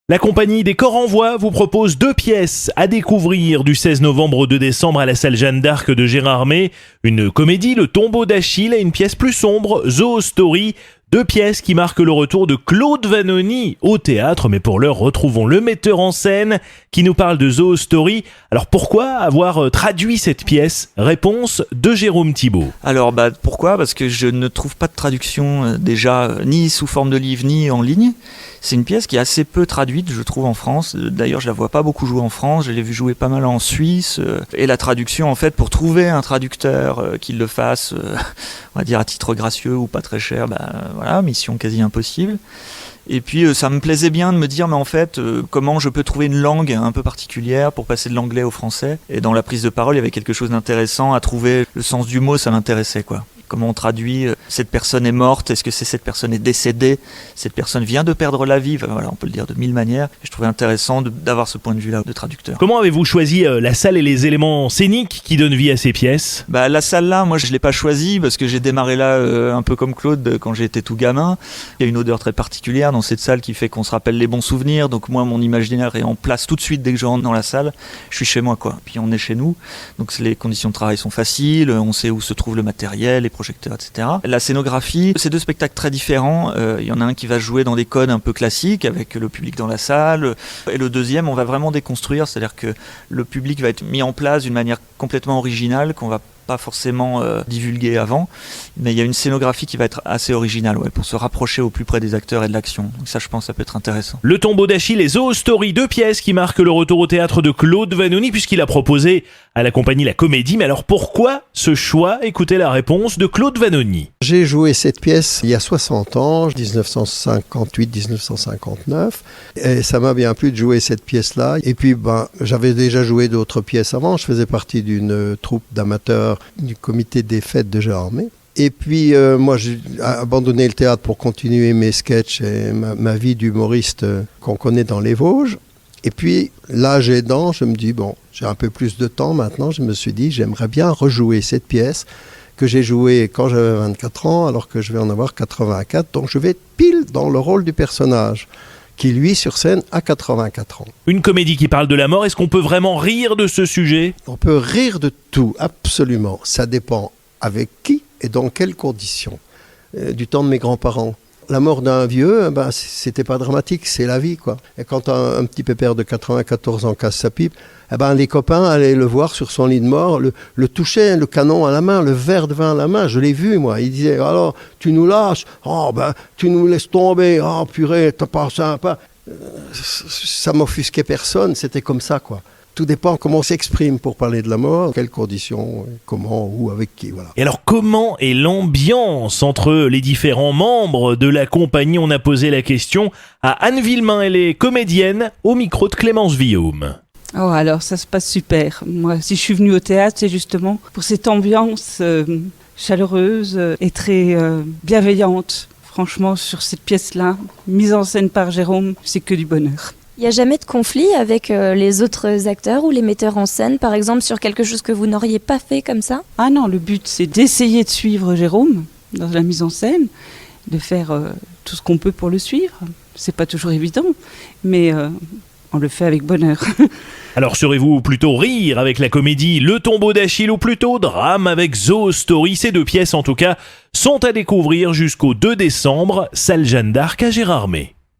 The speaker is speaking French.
La compagnie des Corps en Voix vous propose 2 pièces à découvrir du 16 novembre au 2 décembre à la salle Jeanne d'Arc de Gérardmer. Une comédie, Le Tombeau d'Achille, et une pièce plus sombre, Zoostory. 2 pièces qui marquent le retour de Claude Vanoni au théâtre, mais pour l'heure, retrouvons le metteur en scène qui nous parle de Zoostory. Alors pourquoi avoir traduit cette pièce? Réponse de Jérôme Thibault. Alors pourquoi? Parce que je ne trouve pas de traduction déjà ni sous forme de livre ni en ligne. C'est une pièce qui est assez peu traduite, je trouve, en France. D'ailleurs, je la vois pas beaucoup jouer en France. Je l'ai vu jouer pas mal en Suisse. Et la traduction, en fait, pour trouver un traducteur qui le fasse, on va dire à titre gracieux ou pas très cher, voilà, mission quasi impossible. Et puis ça me plaisait bien de me dire, mais en fait, comment je peux trouver une langue un peu particulière pour passer de l'anglais au français. Et dans la prise de parole, il y avait quelque chose d'intéressant à trouver. Le sens du mot, ça m'intéressait, quoi. Comment on traduit cette personne est morte, est-ce que cette personne est décédée, cette personne vient de perdre la vie, voilà, on peut le dire de 1000 manières. Et je trouvais intéressant d'avoir ce point de vue-là de traducteur. Comment avez-vous choisi la salle et les éléments scéniques qui donnent vie à ces pièces? La salle là, moi je l'ai pas choisie parce que j'ai démarré là un peu comme Claude quand j'étais tout gamin. Il y a une odeur très particulière dans cette salle qui fait qu'on se rappelle les bons souvenirs. Donc moi mon imaginaire est en place tout de suite dès que je rentre dans la salle. Je suis chez moi, quoi. Puis on est chez nous, donc les conditions de travail sont faciles, on sait où se trouve le matériel, les projecteurs, etc. La scénographie, c'est 2 spectacles très différents. Il y en a un qui va jouer dans des codes un peu classiques avec le public dans la salle, et le deuxième, on va vraiment déconstruire, c'est-à-dire que le public va être mis en place d'une manière complètement originale qu'on va pas forcément divulguer avant, mais il y a une scénographie qui va être assez originale, pour se rapprocher au plus près des acteurs et de l'action. Donc ça, je pense, ça peut être intéressant. Le Tombeau d'Achille et Zoostory, 2 pièces qui marquent le retour au théâtre de Claude Vanoni, puisqu'il a proposé à la compagnie la comédie. Mais alors pourquoi ce choix? Écoutez la réponse de Claude Vanoni. J'ai joué cette pièce il y a 60 ans, 1958-1959, et ça m'a bien plu de jouer cette pièce-là. Et puis, j'avais déjà joué d'autres pièces avant. Je faisais partie d'une troupe d'amateurs du comité des fêtes de Gérardmer. Et puis, moi, j'ai abandonné le théâtre pour continuer mes sketchs et ma vie d'humoriste qu'on connaît dans les Vosges. Et puis, l'âge aidant, je me dis, j'ai un peu plus de temps maintenant. Je me suis dit, j'aimerais bien rejouer cette pièce que j'ai jouée quand j'avais 24 ans, alors que je vais en avoir 84. Donc, je vais être pile dans le rôle du personnage qui, lui, sur scène, a 84 ans. Une comédie qui parle de la mort, est-ce qu'on peut vraiment rire de ce sujet? On peut rire de tout, absolument. Ça dépend avec qui et dans quelles conditions. Du temps de mes grands-parents. La mort d'un vieux, c'était pas dramatique, c'est la vie, quoi. Et quand un petit pépère de 94 ans casse sa pipe, les copains allaient le voir sur son lit de mort, le touchaient, le canon à la main, le verre de vin à la main, je l'ai vu, moi. Il disait, alors, tu nous lâches, tu nous laisses tomber, purée, t'as pas sympa. Ça m'offusquait personne, c'était comme ça, quoi. Tout dépend comment on s'exprime pour parler de la mort, quelles conditions, comment, où, avec qui, voilà. Et alors comment est l'ambiance entre les différents membres de la compagnie? On a posé la question à Anne Villemain, elle est comédienne, au micro de Clémence Villaume. Oh, alors ça se passe super. Moi, si je suis venue au théâtre, c'est justement pour cette ambiance chaleureuse et très bienveillante. Franchement, sur cette pièce-là, mise en scène par Jérôme, c'est que du bonheur. Il n'y a jamais de conflit avec les autres acteurs ou les metteurs en scène, par exemple, sur quelque chose que vous n'auriez pas fait comme ça? Ah non, le but, c'est d'essayer de suivre Jérôme dans la mise en scène, de faire tout ce qu'on peut pour le suivre. C'est pas toujours évident, mais on le fait avec bonheur. Alors serez-vous plutôt rire avec la comédie Le Tombeau d'Achille ou plutôt drame avec Zoostory? Ces 2 pièces, en tout cas, sont à découvrir jusqu'au 2 décembre, salle Jeanne d'Arc à Gérardmer.